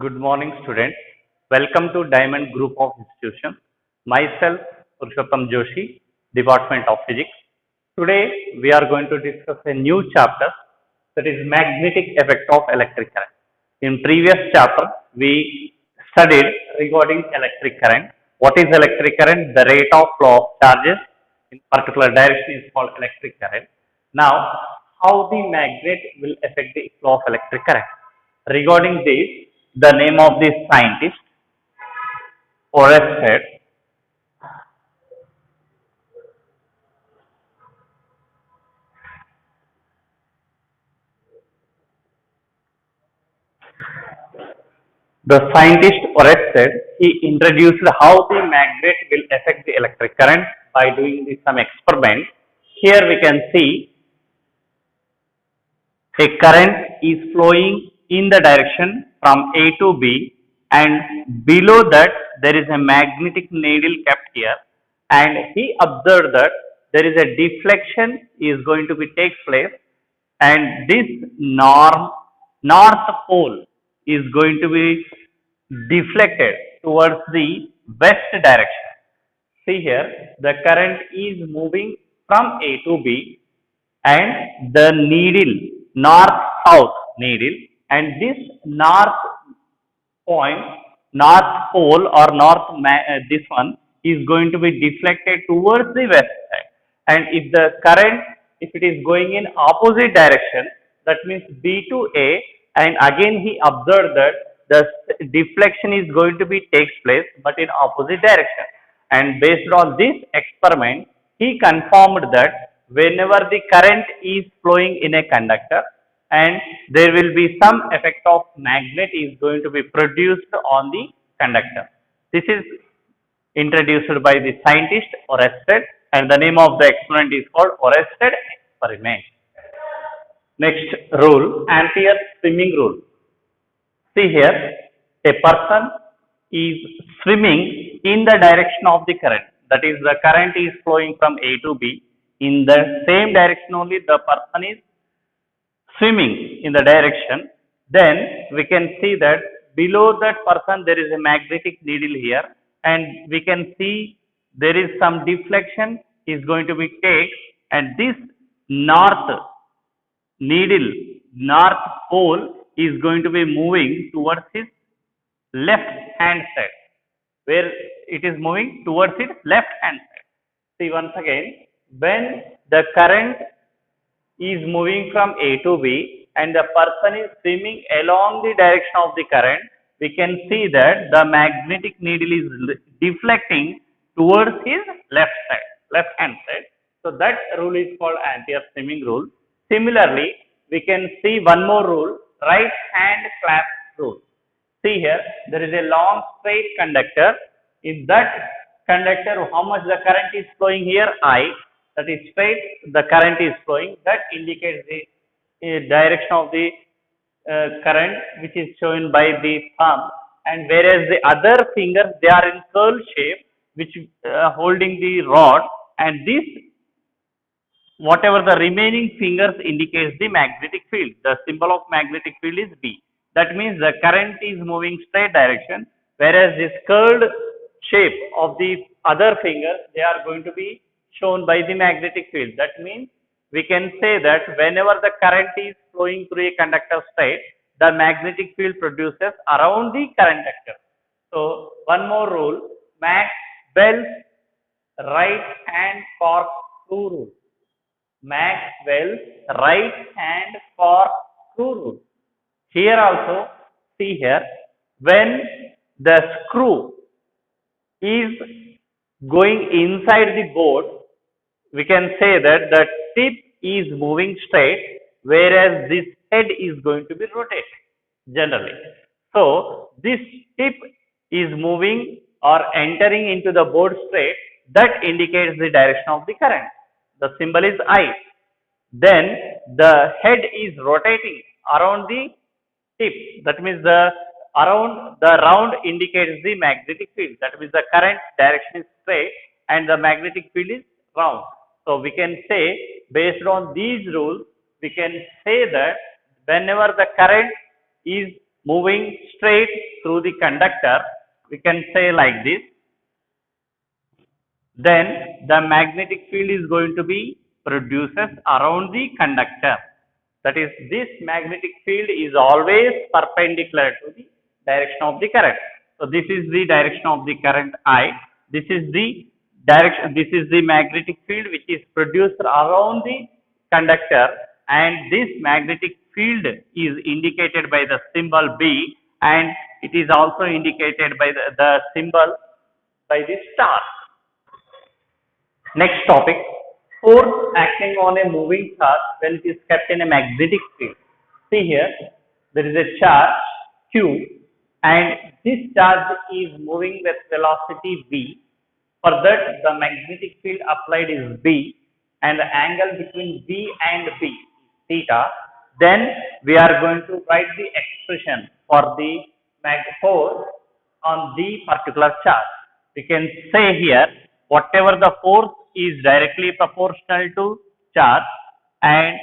Good morning, students. Welcome to Diamond Group of Institutions. Myself, Purushottam Joshi, Department of Physics. Today, we are going to discuss a new chapter, that is magnetic effect of electric current. In previous chapter, we studied regarding electric current. What is electric current? The rate of flow of charges in particular direction is called electric current. Now, how the magnet will affect the flow of electric current? Regarding this, the name of this scientist, Oersted, the scientist Oersted, he introduced how the magnet will affect the electric current by doing some experiment. Here we can see a current is flowing in the direction from A to B, and below that there is a magnetic needle kept here, and he observed that there is a deflection is going to be take place, and this north pole is going to be deflected towards the west direction. See here, the current is moving from A to B, and the needle, north south needle, and this north point, north pole or this one is going to be deflected towards the west side. And if the current, if it is going in opposite direction, that means B to A, and again he observed that the deflection is going to be takes place but in opposite direction. And based on this experiment, he confirmed that whenever the current is flowing in a conductor, and there will be some effect of magnet is going to be produced on the conductor. This is introduced by the scientist Oersted, and the name of the experiment is called Oersted experiment. Next rule, Ampere's swimming rule. See here, a person is swimming in the direction of the current. That is, the current is flowing from A to B. In the same direction only, the person is swimming in the direction. Then we can see that below that person there is a magnetic needle here, and we can see there is some deflection is going to be take, and this north needle, north pole is going to be moving towards his left hand side, where it is moving towards its left hand side. See once again, when the current is moving from A to B and the person is swimming along the direction of the current, we can see that the magnetic needle is deflecting towards his left side, left hand side. So that rule is called Ampere's swimming rule. Similarly, we can see one more rule, right hand clasp rule. See here, there is a long straight conductor. In that conductor, how much the current is flowing here? I. That is straight, the current is flowing. That indicates the direction of the current, which is shown by the thumb. And whereas the other fingers, they are in curl shape, which holding the rod. And this, whatever the remaining fingers indicates the magnetic field. The symbol of magnetic field is B. That means the current is moving straight direction, whereas this curled shape of the other fingers, they are going to be shown by the magnetic field. That means we can say that whenever the current is flowing through a conductor straight, the magnetic field produces around the conductor. So one more rule, Maxwell's right hand corkscrew rule. Maxwell's right hand corkscrew rule. Here also, see here, when the screw is going inside the board, we can say that the tip is moving straight, whereas this head is going to be rotated generally. So this tip is moving or entering into the board straight, that indicates the direction of the current. The symbol is I. Then the head is rotating around the tip. That means the round indicates the magnetic field. That means the current direction is straight and the magnetic field is round. So we can say, based on these rules, we can say that whenever the current is moving straight through the conductor, we can say like this, then the magnetic field is going to be produces around the conductor. That is, this magnetic field is always perpendicular to the direction of the current. So this is the direction of the current I. This is the direction. This is the magnetic field which is produced around the conductor, and this magnetic field is indicated by the symbol B, and it is also indicated by the symbol by the star. Next topic, force acting on a moving charge when it is kept in a magnetic field. See here, there is a charge Q, and this charge is moving with velocity V. For that, the magnetic field applied is B, and the angle between V and B is theta. Then we are going to write the expression for the force on the particular charge. We can say here, whatever the force is directly proportional to charge and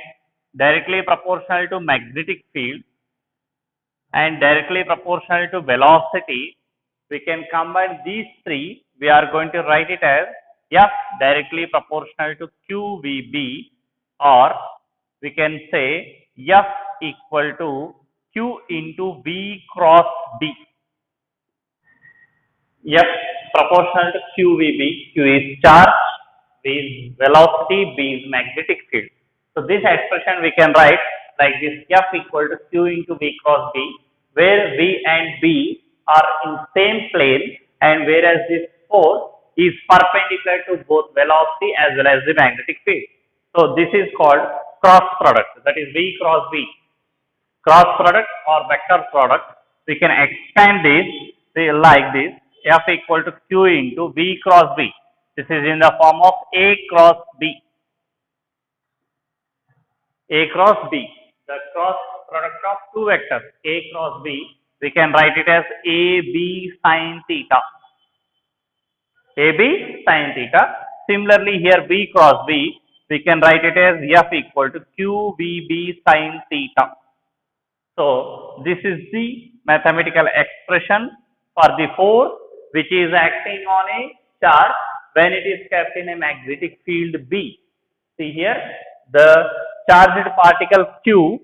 directly proportional to magnetic field and directly proportional to velocity, we can combine these three. We are going to write it as F directly proportional to QVB, or we can say F equal to Q into V cross B. F proportional to QVB, Q is charge, V is velocity, B is magnetic field. So this expression we can write like this, F equal to Q into V cross B, where V and B are in same plane, and whereas this force is perpendicular to both velocity as well as the magnetic field. So this is called cross product, that is V cross B. Cross product or vector product, we can expand this like this, F equal to Q into V cross B. This is in the form of A cross B. A cross B, the cross product of two vectors, A cross B, we can write it as AB sin theta. AB sin theta. Similarly, here B cross B, we can write it as F equal to QVB sin theta. So this is the mathematical expression for the force which is acting on a charge when it is kept in a magnetic field B. See here, the charged particle Q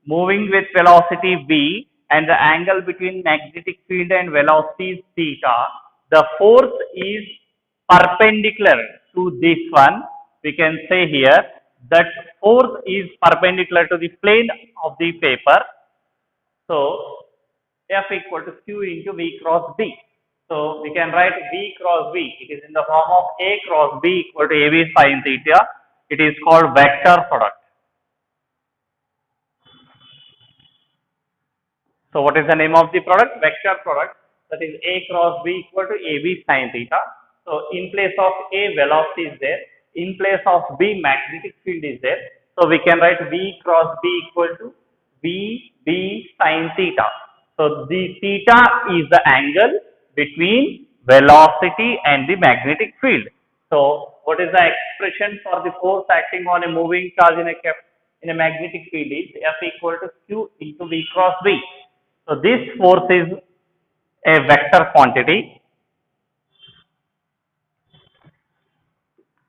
moving with velocity V, and the angle between magnetic field and velocity is theta. The force is perpendicular to this one. We can say here that force is perpendicular to the plane of the paper. So F equal to Q into V cross B. So we can write V cross B. It is in the form of A cross B equal to AB sin theta. It is called vector product. So what is the name of the product? Vector product. That is A cross B equal to AB sin theta. So in place of A, velocity is there. In place of B, magnetic field is there. So we can write V cross B equal to VB sin theta. So the theta is the angle between velocity and the magnetic field. So what is the expression for the force acting on a moving charge in a magnetic field is F equal to Q into V cross B. So this force is a vector quantity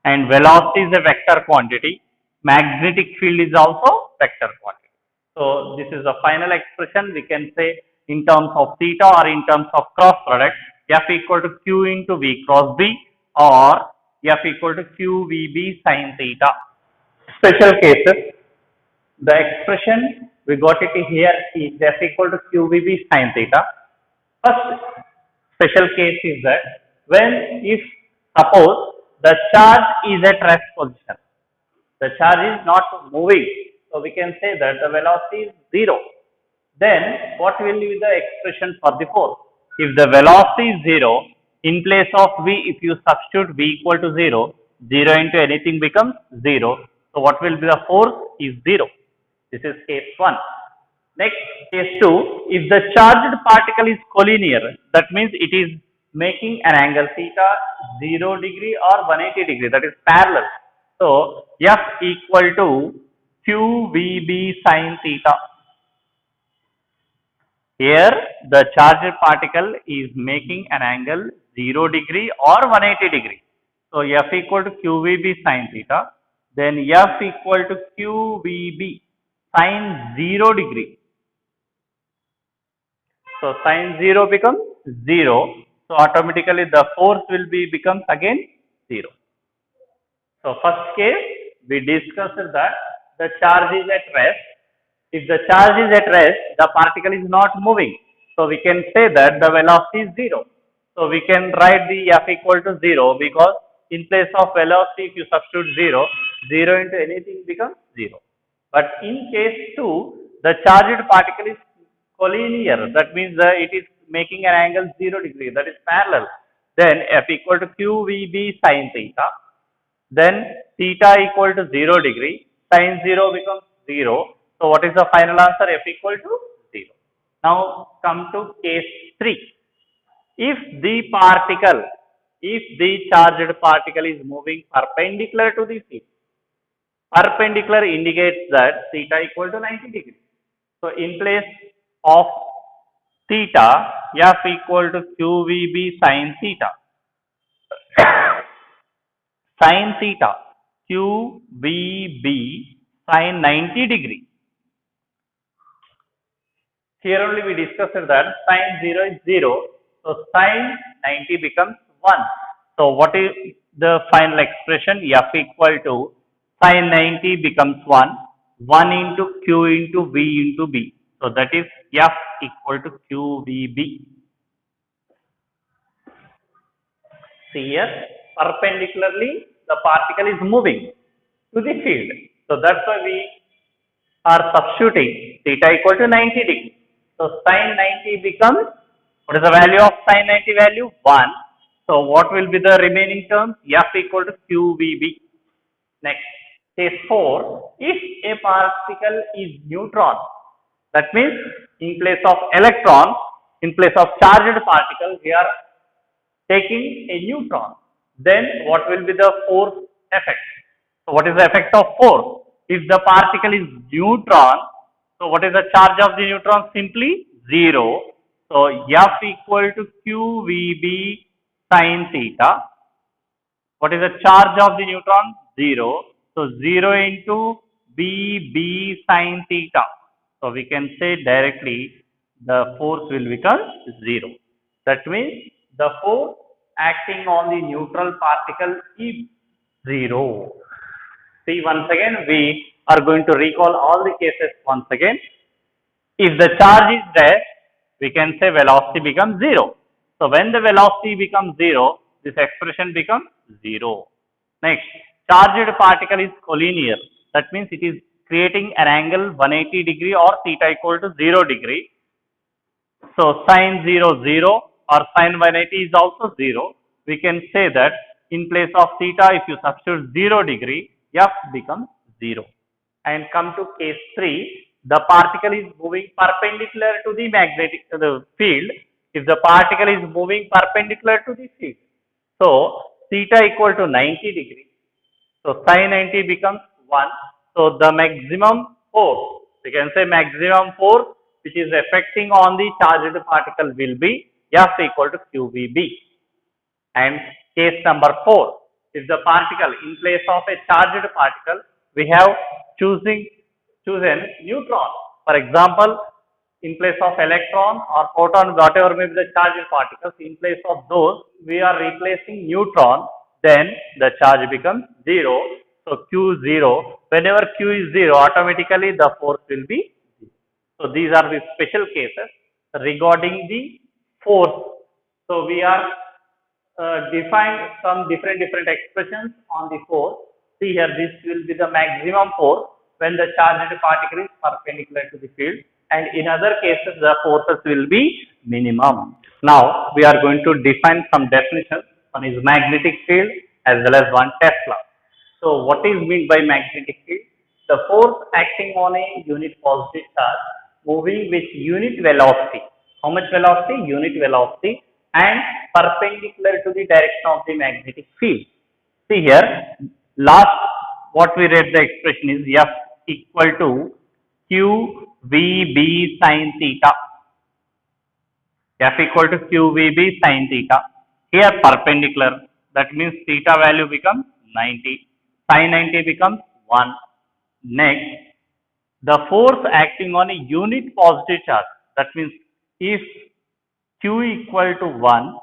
and velocity is a vector quantity. Magnetic field is also vector quantity. So this is the final expression. We can say in terms of theta or in terms of cross product, F equal to Q into V cross B, or F equal to QVB sin theta. Special cases, the expression we got it here is F equal to QVB sin theta. First special case is that when if suppose the charge is at rest position, the charge is not moving, so we can say that the velocity is 0. Then what will be the expression for the force? If the velocity is 0, in place of V, if you substitute V equal to 0, 0 into anything becomes 0. So what will be the force is 0. This is case 1. Next, case 2, if the charged particle is collinear, that means it is making an angle theta 0 degree or 180 degree, that is parallel. So F equal to QVB sin theta. Here the charged particle is making an angle 0 degree or 180 degree. So F equal to QVB sin theta, then F equal to QVB sin 0 degree. So sin 0 becomes 0. So automatically the force will be becomes again 0. So first case we discussed that the charge is at rest. If the charge is at rest, the particle is not moving. So we can say that the velocity is 0. So we can write the F equal to 0 because in place of velocity if you substitute 0, 0 into anything becomes 0. But in case 2, the charged particle is collinear. That means it is making an angle 0 degree, that is parallel. Then F equal to QVB sin theta. Then theta equal to 0 degree, sin 0 becomes 0. So what is the final answer? F equal to 0. Now come to case 3. If the charged particle is moving perpendicular to the field, perpendicular indicates that theta equal to 90 degree. So in place of theta, F equal to QVB sin theta. Sin theta, QVB sin 90 degree. Here only we discussed that sin 0 is 0. So sin 90 becomes 1. So what is the final expression? F equal to sin 90 becomes 1. 1 into Q into V into B. So that is F equal to QVB. See here, perpendicularly the particle is moving to the field. So that's why we are substituting theta equal to 90 degree. So sin 90 becomes, what is the value of sin 90 value? 1. So what will be the remaining terms? F equal to QVB. Next, case 4, if a particle is neutron, that means in place of electron, in place of charged particle, we are taking a neutron. Then what will be the force effect? So what is the effect of force? If the particle is neutron, so what is the charge of the neutron? Simply 0. So F equal to QVB sin theta. What is the charge of the neutron? 0. So 0 into BB sin theta. So we can say directly the force will become 0. That means the force acting on the neutral particle is 0. See, once again we are going to recall all the cases once again. If the charge is there, we can say velocity becomes 0. So when the velocity becomes 0, this expression becomes 0. Next, charged particle is collinear. That means it is creating an angle 180 degree or theta equal to 0 degree. So sin 0 0 or sin 180 is also 0. We can say that in place of theta, if you substitute 0 degree, F becomes 0. And come to case 3, the particle is moving perpendicular to the magnetic field. If the particle is moving perpendicular to the field, so theta equal to 90 degree. So sin 90 becomes 1. So the maximum force, we can say maximum force which is affecting on the charged particle will be F equal to QVB. And case number 4, if the particle in place of a charged particle, we have chosen neutron. For example, in place of electron or proton, whatever may be the charged particles, in place of those, we are replacing neutron, then the charge becomes 0. So Q 0, whenever Q is 0, automatically the force will be 0. So these are the special cases regarding the force. So we are defined some different expressions on the force. See here, this will be the maximum force when the charged particle is perpendicular to the field, and in other cases the forces will be minimum. Now we are going to define some definitions. One is magnetic field as well as one Tesla. So what is meant by magnetic field? The force acting on a unit positive charge moving with unit velocity. How much velocity? Unit velocity, and perpendicular to the direction of the magnetic field. See here, last what we read the expression is F equal to QVB sin theta. F equal to QVB sin theta. Here perpendicular, that means theta value becomes 90. Sin 90 becomes 1. Next, the force acting on a unit positive charge. That means if Q equal to 1,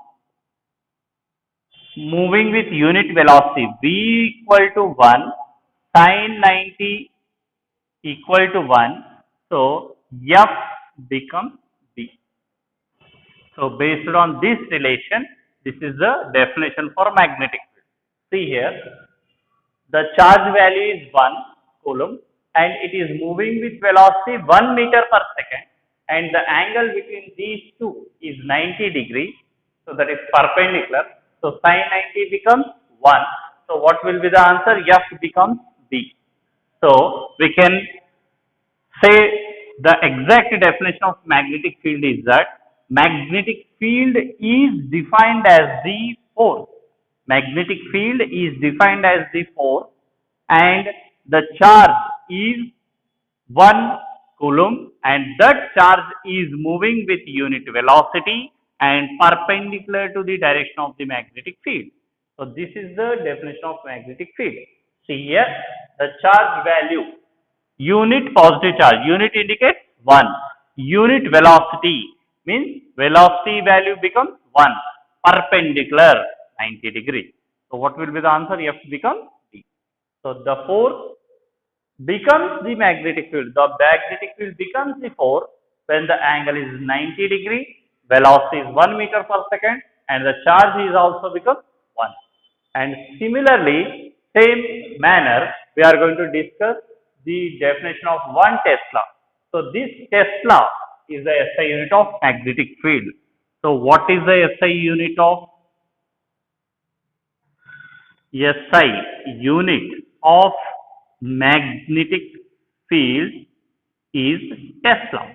moving with unit velocity, V equal to 1, sin 90 equal to 1. So, F becomes B. So, based on this relation, this is the definition for magnetic field. See here, the charge value is 1 coulomb and it is moving with velocity 1 meter per second, and the angle between these two is 90 degrees. So, that is perpendicular. So, sin 90 becomes 1. So, what will be the answer? F becomes B. So, we can say the exact definition of magnetic field is that magnetic field is defined as the force. Magnetic field is defined as the force and the charge is 1 coulomb and that charge is moving with unit velocity and perpendicular to the direction of the magnetic field. So, this is the definition of magnetic field. See here, the charge value, unit positive charge, unit indicates 1, unit velocity means velocity value becomes 1, perpendicular 90 degrees. So, what will be the answer? F becomes D. So, the force becomes the magnetic field. The magnetic field becomes the force when the angle is 90 degrees, velocity is 1 meter per second and the charge is also becomes 1. And similarly, same manner, we are going to discuss the definition of 1 Tesla. So, this Tesla is the SI unit of magnetic field. So, what is the SI unit of magnetic field is Tesla.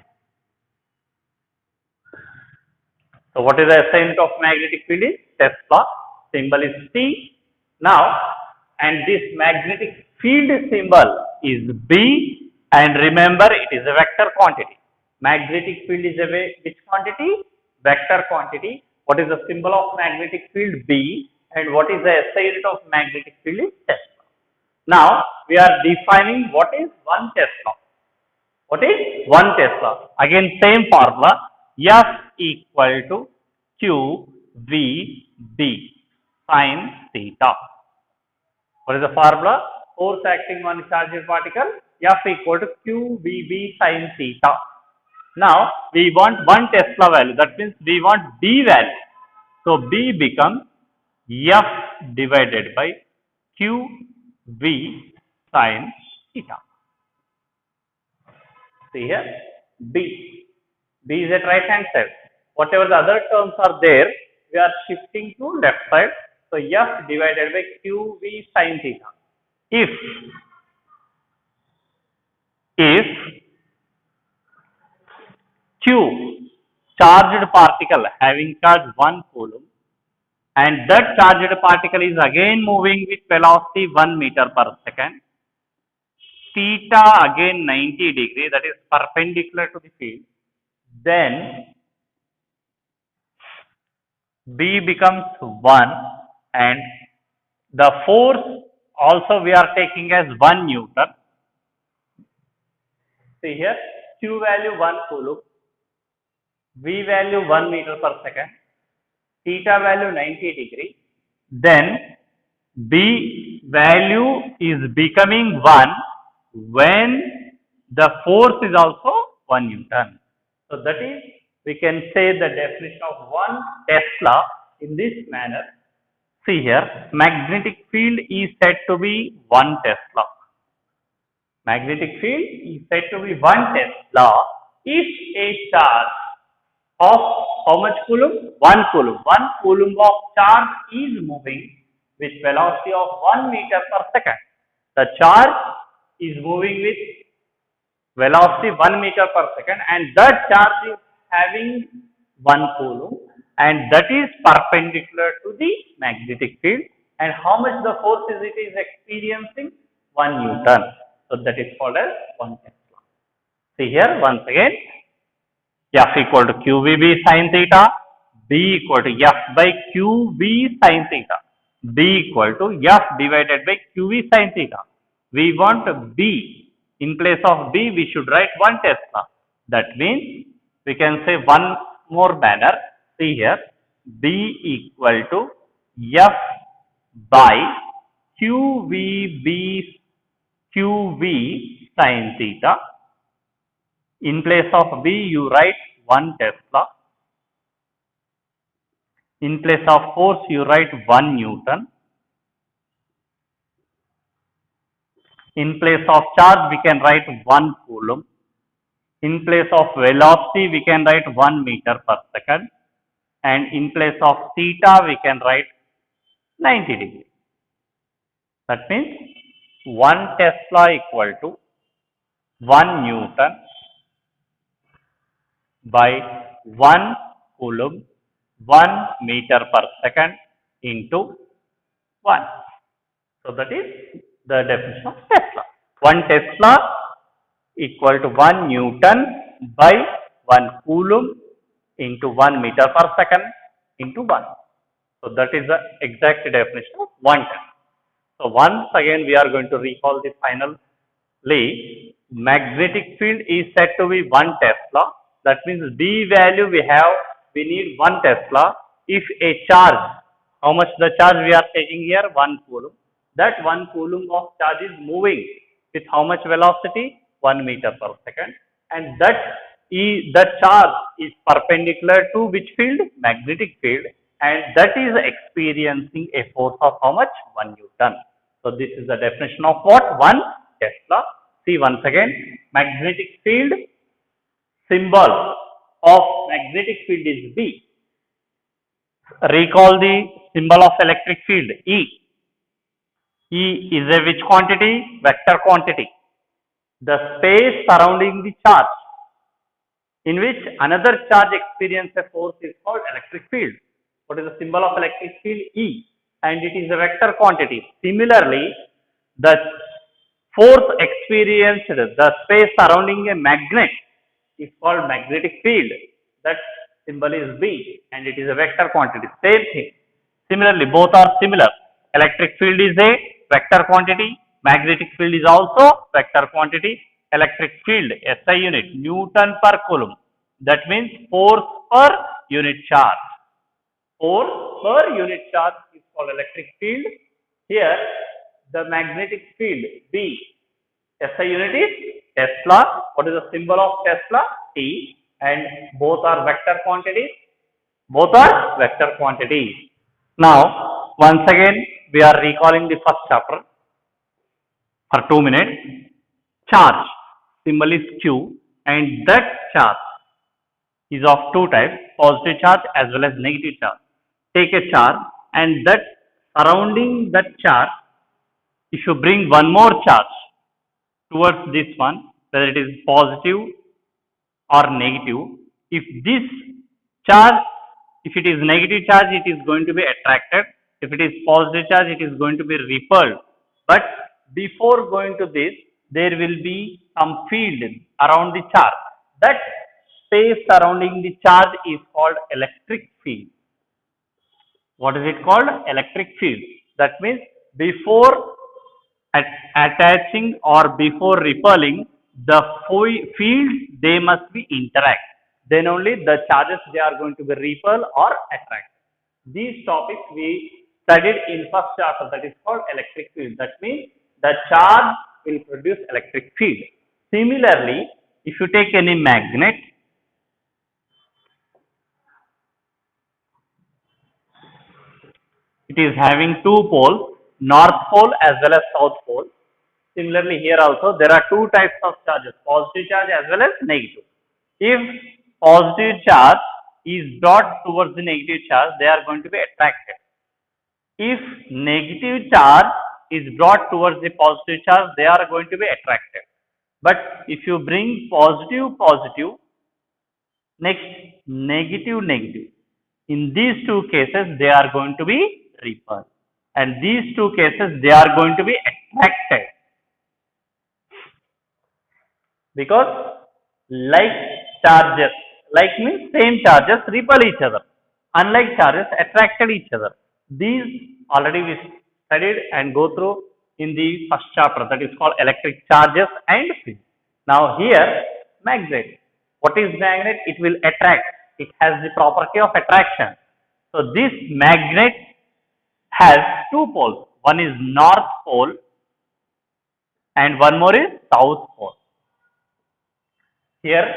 So, what is the SI unit of magnetic field is Tesla, symbol is T. Now, and this magnetic field symbol is B, and remember it is a vector quantity. Magnetic field is a which quantity? Vector quantity. What is the symbol of magnetic field? B, and what is the SI unit of magnetic field is Tesla. Now, we are defining what is 1 Tesla. What is 1 Tesla? Again, same formula, F equal to Q V B sin theta. What is the formula? Force acting on a charged particle, F equal to Q V B sin theta. Now, we want 1 Tesla value, that means we want B value. So, B becomes F divided by Q V sin theta. See here, B. B is at right hand side. Whatever the other terms are there, we are shifting to left side. So, F divided by Q V sin theta. If Q charged particle having charge 1 coulomb and that charged particle is again moving with velocity 1 meter per second, theta again 90 degree, that is perpendicular to the field, then B becomes 1 and the force also we are taking as 1 Newton. See here, Q value 1 coulomb, V value 1 meter per second, theta value 90 degree, then B value is becoming 1 when the force is also 1 Newton. So, that is, we can say the definition of 1 Tesla in this manner. See here, magnetic field is said to be 1 Tesla. Magnetic field is said to be 1 Tesla if a charge of how much coulomb? 1 coulomb. 1 coulomb of charge is moving with velocity of 1 meter per second. The charge is moving with velocity 1 meter per second and that charge is having 1 coulomb and that is perpendicular to the magnetic field, and how much the force is it is experiencing? 1 Newton. So, that is called as 1 Tesla. See here once again, F equal to QVB sin theta, B equal to F by QV sin theta, B equal to F divided by QV sin theta. We want B. In place of B, we should write 1 Tesla. That means we can say one more manner. See here, B equal to F by QV sin theta. In place of B, you write 1 Tesla. In place of force, you write 1 Newton. In place of charge, we can write 1 Coulomb. In place of velocity, we can write 1 meter per second. And in place of theta, we can write 90 degrees. That means 1 Tesla equal to 1 Newton by 1 Coulomb 1 meter per second into 1. So that is the definition of Tesla. 1 Tesla equal to 1 Newton by 1 Coulomb into 1 meter per second into 1. So that is the exact definition of 1 Tesla. So once again we are going to recall the finally, magnetic field is said to be 1 Tesla. That means B value we need 1 Tesla. If a charge, how much the charge we are taking here? 1 Coulomb. That 1 Coulomb of charge is moving with how much velocity? 1 meter per second. And that charge is perpendicular to which field? Magnetic field. And that is experiencing a force of how much? 1 Newton. So this is the definition of what? 1 Tesla. See once again, magnetic field, symbol of magnetic field is B. Recall the symbol of electric field, E. E is a which quantity? Vector quantity. The space surrounding the charge in which another charge experiences a force is called electric field. What is the symbol of electric field? E. And it is a vector quantity. Similarly, the force experienced, the space surrounding a magnet is called magnetic field. That symbol is B and it is a vector quantity. Same thing. Similarly, both are similar. Electric field is a vector quantity. Magnetic field is also vector quantity. Electric field, SI unit, Newton per Coulomb. That means force per unit charge. Force per unit charge is called electric field. Here, the magnetic field, B. SI unit is Tesla. What is the symbol of Tesla? T. And both are vector quantities. Both are vector quantities. Now, once again, we are recalling the first chapter for 2 minutes. Charge, symbol is Q, and that charge is of two types, positive charge as well as negative charge. Take a charge and that surrounding that charge, if you bring one more charge towards this one, whether it is positive or negative, if this charge, if it is negative charge, it is going to be attracted. If it is positive charge, it is going to be repelled. But before going to this, there will be some field around the charge. That space surrounding the charge is called electric field. What is it called? Electric field. That means before attaching or before repelling, the fields, they must be interact. Then only the charges, they are going to be repel or attract. These topics we studied in first chapter, that is called electric field. That means the charge will produce electric field. Similarly, if you take any magnet, it is having two poles, north pole as well as south pole. Similarly, here also there are two types of charges, positive charge as well as negative. If positive charge is brought towards the negative charge, they are going to be attracted. If negative charge is brought towards the positive charge, they are going to be attracted. But if you bring positive, positive, next negative, negative, in these two cases, they are going to be repelled. And these two cases, they are going to be attracted. Because like charges, like means same charges repel each other. Unlike charges attracted each other. These already we studied and go through in the first chapter, that is called electric charges and fields. Now here magnet. What is magnet? It will attract. It has the property of attraction. So this magnet has two poles. One is north pole and one more is south pole. Here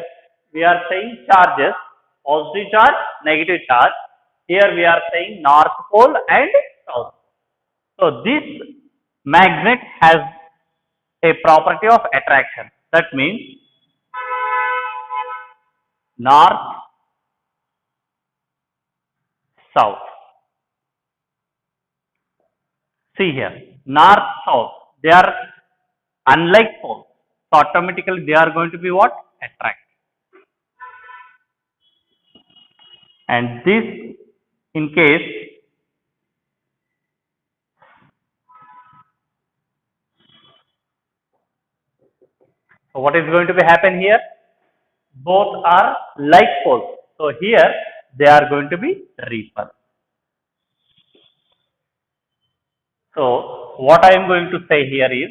we are saying charges, positive charge, negative charge. Here we are saying north pole and south. So this magnet has a property of attraction. That means north, south. See here, north, south. They are unlike poles. So automatically they are going to be what? Attract. And this in case so what is going to be happen here? Both are like poles. So here they are going to be repel. So what I am going to say here is,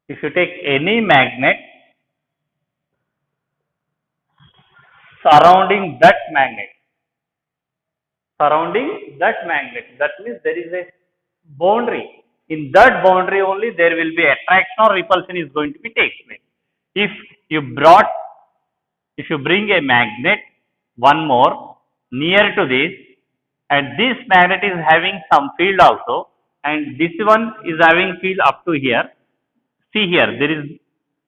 if you take any magnet surrounding that magnet, that means there is a boundary. In that boundary only there will be attraction or repulsion is going to be taken place. If you bring a magnet, one more near to this, and this magnet is having some field also, and this one is having field up to here. See here, there is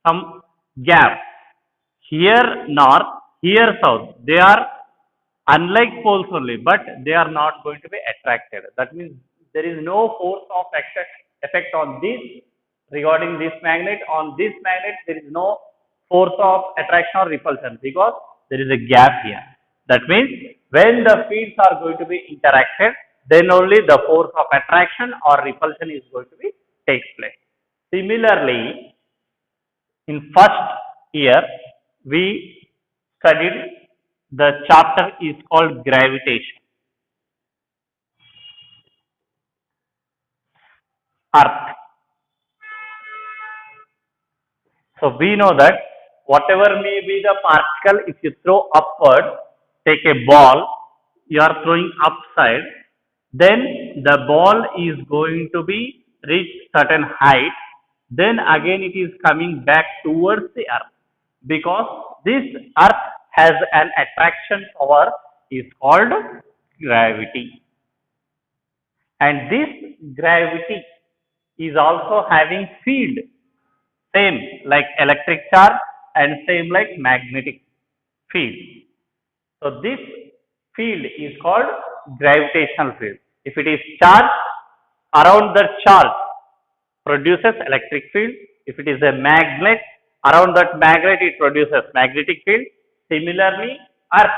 some gap. Here north, here south. They are unlike poles only, but they are not going to be attracted. That means there is no force of effect on this regarding this magnet. On this magnet, there is no force of attraction or repulsion because there is a gap here. That means when the fields are going to be interacted, then only the force of attraction or repulsion is going to be takes place. Similarly, in first year we studied the chapter is called gravitation. Earth. So we know that whatever may be the particle, if you throw upward, take a ball, you are throwing upside, then the ball is going to be reach certain height, then again it is coming back towards the earth, because this earth has an attraction power is called gravity, and this gravity is also having field, same like electric charge and same like magnetic field. So this field is called gravitational field. If it is charge, around the charge produces electric field. If it is a magnet, around that magnet it produces magnetic field. Similarly, earth,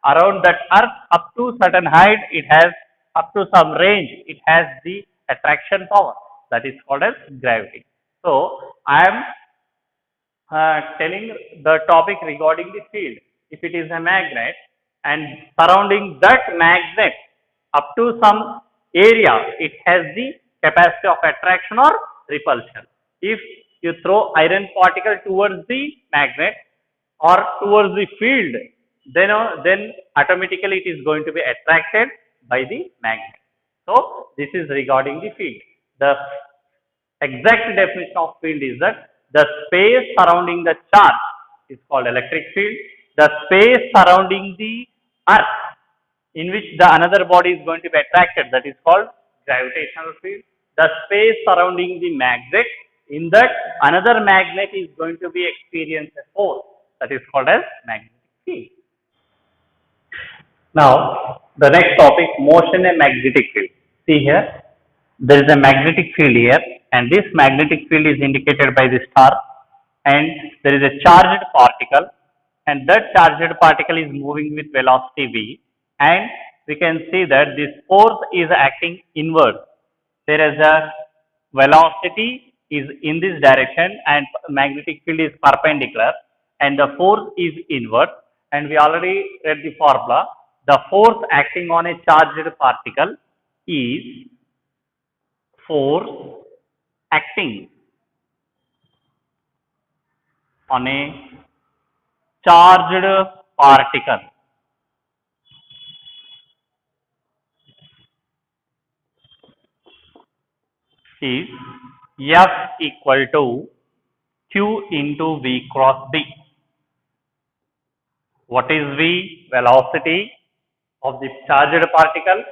around that earth up to certain height, it has up to some range, it has the attraction power, that is called as gravity. So I am telling the topic regarding the field. If it is a magnet and surrounding that magnet up to some area, it has the capacity of attraction or repulsion. If you throw iron particle towards the magnet or towards the field, then automatically it is going to be attracted by the magnet. So this is regarding the field. The exact definition of field is that the space surrounding the charge is called electric field. The space surrounding the earth in which the another body is going to be attracted, that is called gravitational field. The space surrounding the magnet, in that another magnet is going to be experience a force, that is called as magnetic field. Now the next topic, motion and magnetic field. See here, there is a magnetic field here, and this magnetic field is indicated by the star, and there is a charged particle, and that charged particle is moving with velocity v, and we can see that this force is acting inward. There is a velocity is in this direction and magnetic field is perpendicular, and the force is inverse, and we already read the formula. The force acting on a charged particle is force acting on a charged particle is F equal to Q into V cross B. What is V? Velocity of the charged particle,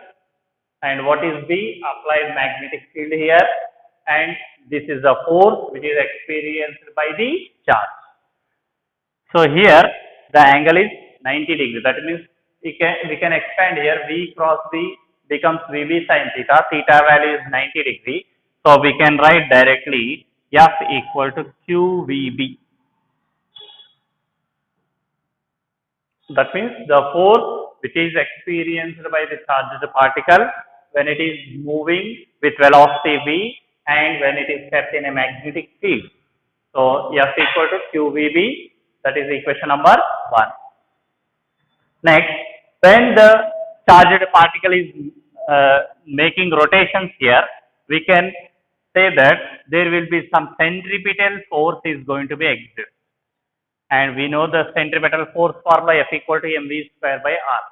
and what is the applied magnetic field here, and this is the force which is experienced by the charge. So here the angle is 90 degree. That means we can expand here. V cross V becomes VB sin theta. Theta value is 90 degree. So we can write directly F equal to QVB. That means the force which is experienced by the charged particle when it is moving with velocity V and when it is kept in a magnetic field. So F equal to QVB, that is equation number 1. Next, when the charged particle is making rotations here, we can say that there will be some centripetal force is going to be exerted. And we know the centripetal force formula F equal to mv square by r.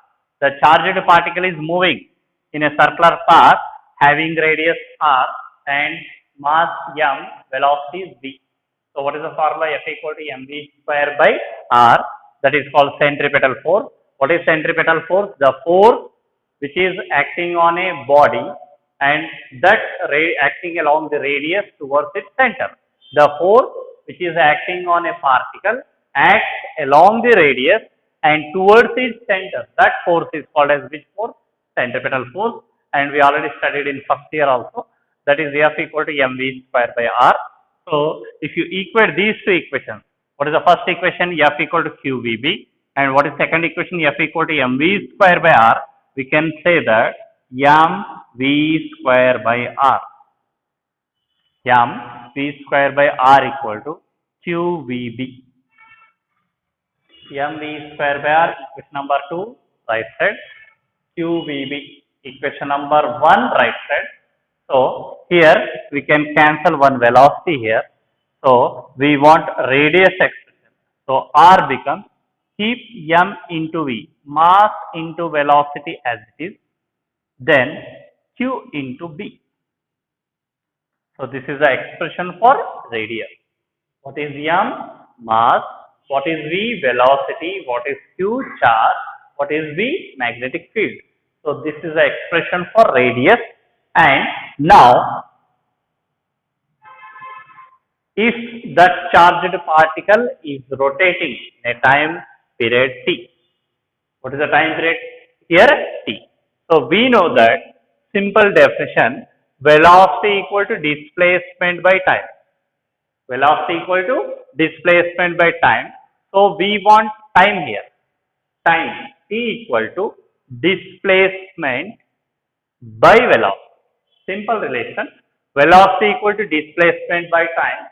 The charged particle is moving in a circular path having radius r and mass m, velocity is v. So what is the formula? F equal to mv square by r, that is called centripetal force. What is centripetal force? The force which is acting on a body and that acting along the radius towards its center. The force which is acting on a particle acts along the radius and towards its center. That force is called as which force? Centripetal force, and we already studied in first year also. That is F equal to mv square by r. So if you equate these two equations, what is the first equation? F equal to QVB, and what is second equation? F equal to mv square by r. We can say that mv square by r. mv square by r equal to QVB. mv square by r, equation number 2, right side. QVB, equation number 1, right side. So here we can cancel one velocity here. So we want radius expression. So r becomes, keep m into v, mass into velocity as it is, then q into b. So this is the expression for radius. What is m? Mass. What is v? Velocity. What is q? Charge. What is v? Magnetic field. So this is the expression for radius. And now if that charged particle is rotating in a time period t. What is the time period here? T. So we know that simple definition, velocity equal to displacement by time. Velocity equal to displacement by time. So we want time here. Time t equal to displacement by velocity. Simple relation. Velocity equal to displacement by time.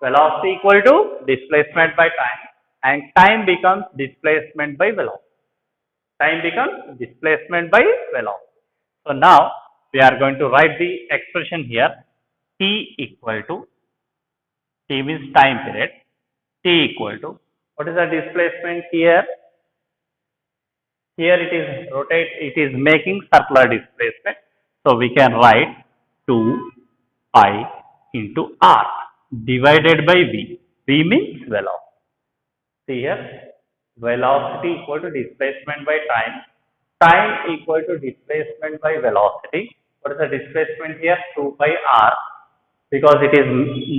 Velocity equal to displacement by time, and time becomes displacement by velocity. Time becomes displacement by velocity. So now we are going to write the expression here. T equal to, T means time period, T equal to, what is the displacement here? Here it is rotate, it is making circular displacement. So we can write 2 pi into r divided by v. V means velocity. See here, velocity equal to displacement by time. Time equal to displacement by velocity. What is the displacement here? 2 pi r, because it is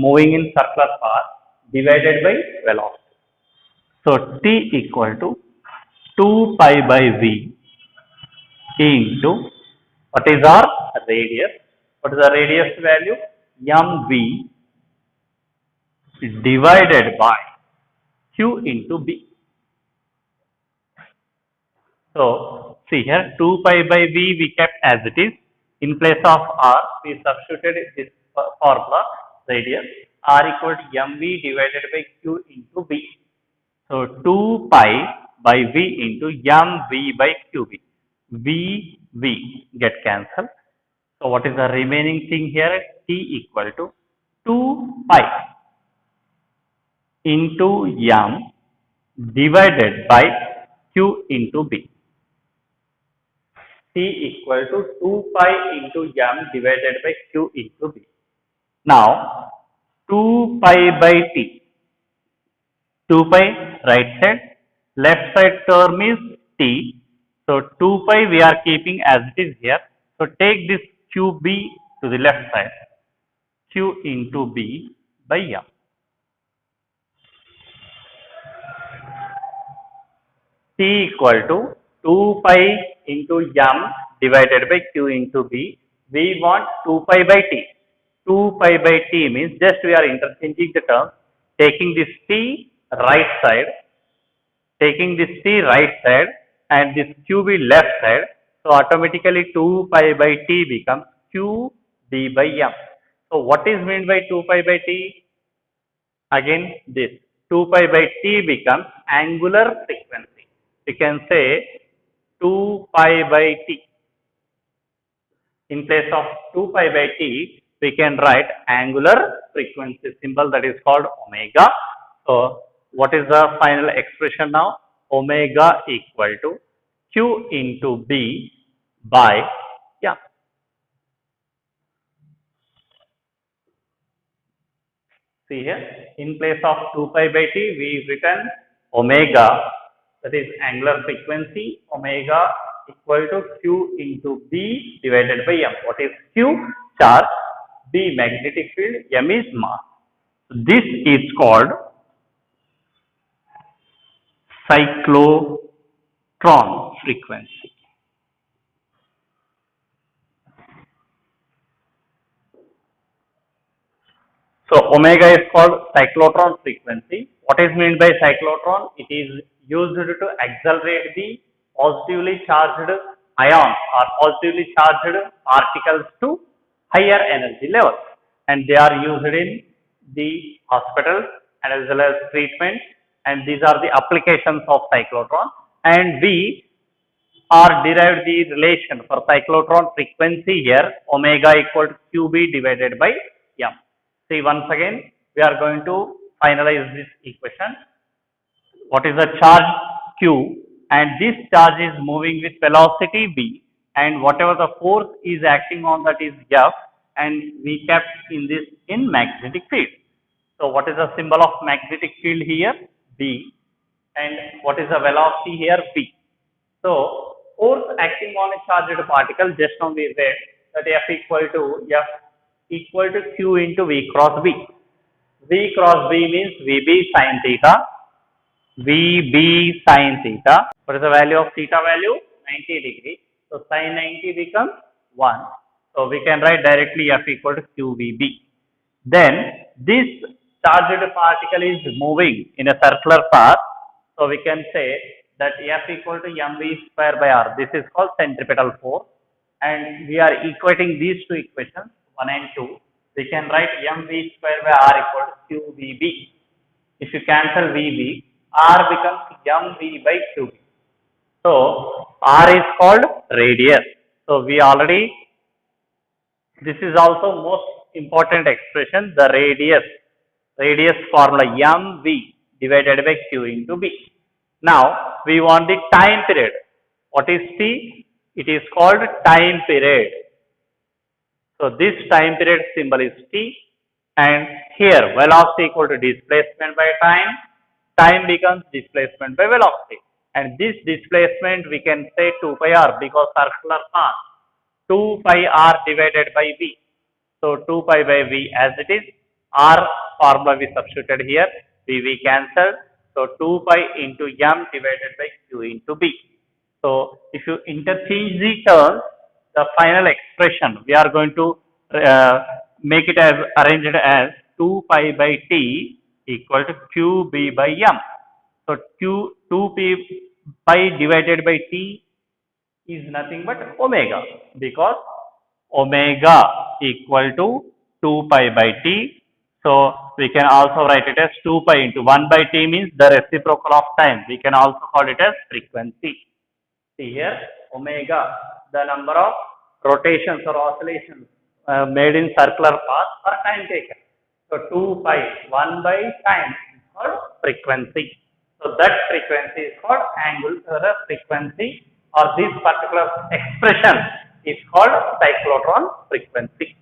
moving in circular path, divided by velocity. So t equal to 2 pi by v into, what is our radius? What is the radius value? mv divided by q into b. So see here, 2 pi by v we kept as it is. In place of r, we substituted this formula, radius, r equal to mv divided by q into b. So 2 pi by V into mv by qv. V get cancelled. So what is the remaining thing here? T equal to 2 pi into m divided by q into b. T equal to 2 pi into m divided by q into b. Now 2 pi by t. 2 pi right side, left side term is t. So 2 pi we are keeping as it is here. So take this qb to the left side. Q into b by m. T equal to 2 pi into m divided by q into b. We want 2 pi by t. 2 pi by t means just we are interchanging the terms, taking this t right side, taking this t right side and this qb left side. So automatically 2 pi by t becomes q b by m. So what is meant by 2 pi by t? Again this 2 pi by t becomes angular frequency. We can say 2 pi by t. In place of 2 pi by t, we can write angular frequency symbol, that is called omega. So what is the final expression now? Omega equal to q into b by m. See here, in place of 2 pi by t, we written omega, that is angular frequency, omega equal to q into b divided by m. What is q? Charge. B magnetic field, m is mass. This is called cyclotron frequency. So omega is called cyclotron frequency. What is meant by cyclotron? It is used to accelerate the positively charged ions or positively charged particles to higher energy levels, and they are used in the hospitals and as well as treatment, and these are the applications of cyclotron. And we are derived the relation for cyclotron frequency here, omega equal to qb divided by m. See, once again we are going to finalize this equation. What is the charge q, and this charge is moving with velocity v, and whatever the force is acting on that is f, and we kept in this in magnetic field. So what is the symbol of magnetic field here? V. And what is the velocity here? V. So force acting on a charged particle, just now we read that F equal to Q into V cross B. V cross B means VB sin theta. VB sin theta. What is the value of theta value? 90 degree. So sin 90 becomes 1. So we can write directly F equal to QVB. Then this charged particle is moving in a circular path. So we can say that F equal to mv square by r. This is called centripetal force. And we are equating these two equations, 1 and 2. We can write mv square by r equal to qvb. If you cancel vb, r becomes mv by qb. So r is called radius. So we already, this is also most important expression, the radius formula mv divided by q into b. Now we want the time period. What is t? It is called time period. So this time period symbol is t, and here velocity equal to displacement by time. Time becomes displacement by velocity, and this displacement we can say 2 pi r because circular path. 2 pi r divided by v. So 2 pi by v as it is. R formula we substituted here. V cancelled. So 2 pi into m divided by q into b. So if you interchange the terms, the final expression we are going to make it as arranged as 2 pi by t equal to qb by m. So 2 pi divided by t is nothing but omega, because omega equal to 2 pi by t. So we can also write it as 2 pi into 1 by t means the reciprocal of time. We can also call it as frequency. See here, omega, the number of rotations or oscillations made in circular path or time taken. So 2 pi, 1 by time is called frequency. So that frequency is called angular frequency, or this particular expression is called cyclotron frequency.